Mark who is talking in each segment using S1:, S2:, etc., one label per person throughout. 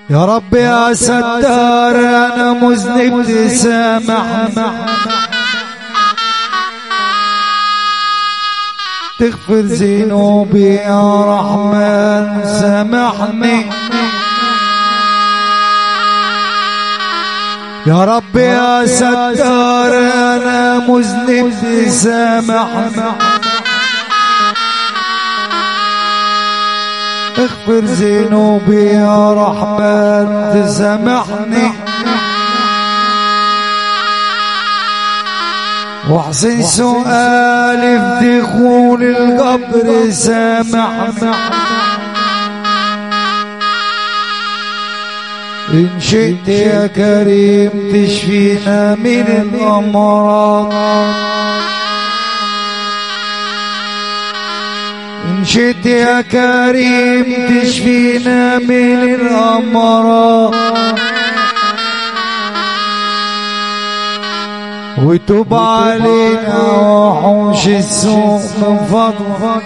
S1: يا رب يا ستار أنا مذنب تسامحني، تغفر ذنوبي يا رحمن سامحني. يا رب يا ستار أنا مذنب تسامحني، اغفر ذنوبي يا رحمن تسامحني، واحسن سؤالي في دخول القبر سامحني. إن شئت يا كريم تشفينا من الأمراض، إن شئت يا كريم تشفينا من الأمراض، وتوب علينا وحوش السوء من فضلك.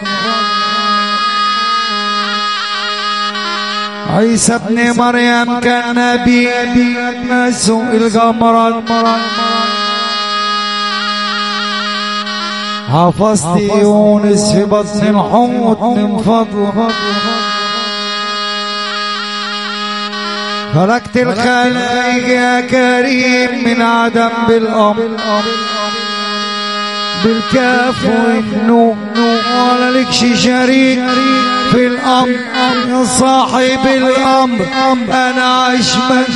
S1: عيسى ابن مريم كان نبي ما سئل القمر، حفظت يونس في بطن الحوت من فضلك. خلقت الخلائق يا كريم من عدم بالأمر، بالكاف والنون ولا لكش شريك في الأمر. يا صاحب الأمر أنا عشمك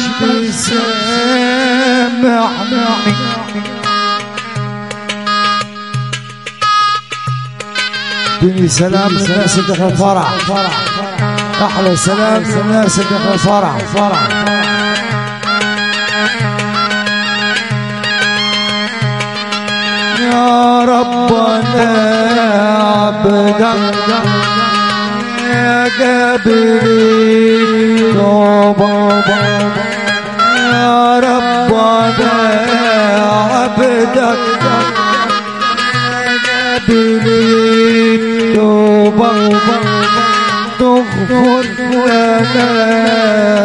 S1: سامحني. اديني سلام للناس اللي دخل الفرح، احلى سلام للناس اللي دخل الفرح. يا ربنا عبدك يا جبريل توبة، يا ربنا عبدك يا جبريل توبة، تغفر لنا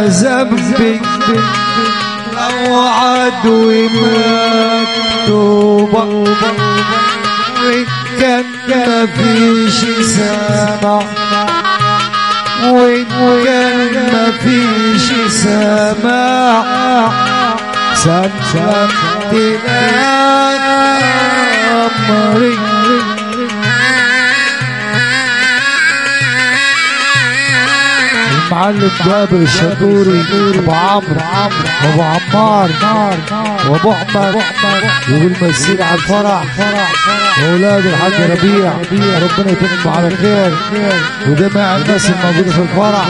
S1: ذنبي لو عدوي مكتوبة، وإن كان مفيش سمع، وإن كان مفيش سماع سلمت لك أمري. المعلم جابر الشطوري ابو عمرو وابو عمار وابو احمد والمسير على الفرح واولاد الحاج ربيع، ربنا يتمم على خير، وجميع الناس الموجوده في الفرح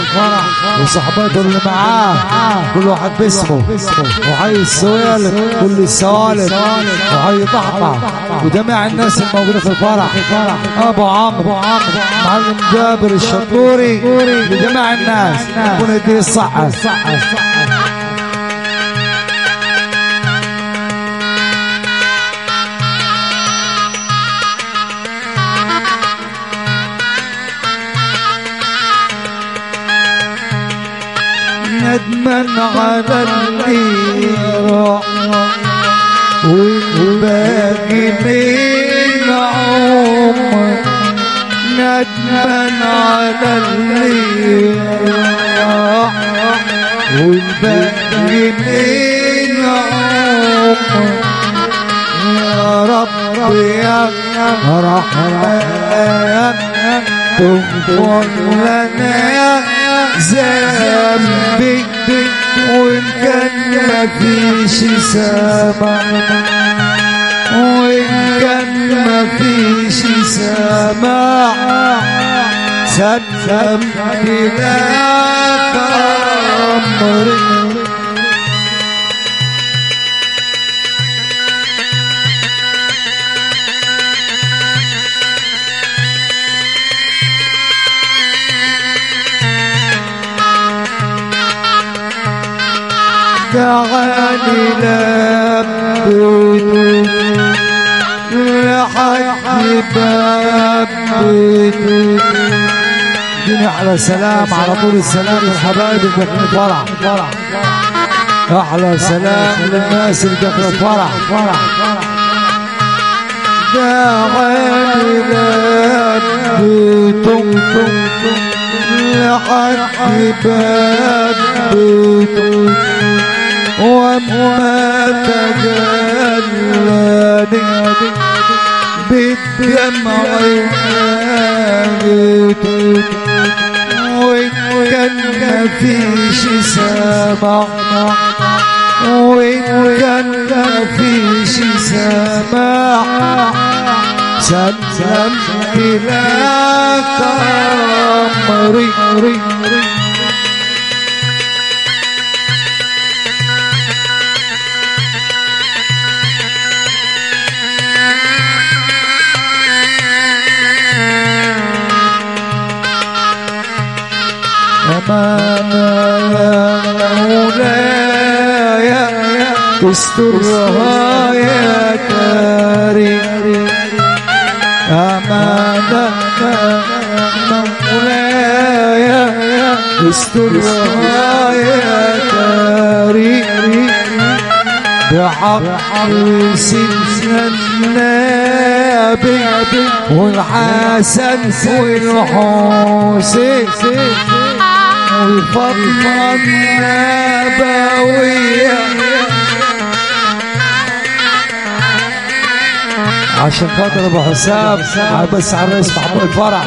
S1: وصحباته اللي معاه كل واحد باسمه، وحي السوالف كل السوالف، وحي ضحمه وجميع الناس الموجوده في الفرح. ابو عمرو معلم جابر الشطوري لجميع الناس ربنا يديه الصحة. ندمان على اللي راح والباقي من عمر، ندمان على اللي راح والباقي من عمر. يا رب يا رحمن تغفر لنا ذنبي، وإن كان مفيش سمع، وإن كان مفيش سماع سلمت لك أمري. تعالي لبيت لحد باب بيتك، اديني احلى سلام على طول السلام للحبايب اللي داخلين فرح. احلى سلام للناس اللي داخله فرح. ده عيني لبيتم لحد بابيتم وما تجلاني بالدمع ناديتم وإن كان مفيش سمع وإن كان مفيش سمع سلم إليك أمري. أمانا يا مولاي استرها يا كريم. أمانا مولاي استرها يا كريم بحق سيدنا النبي والحسن والحسين والفاطمة النبوية عشان خاطر ابو حسام بس على الرئيس محمود الفرح.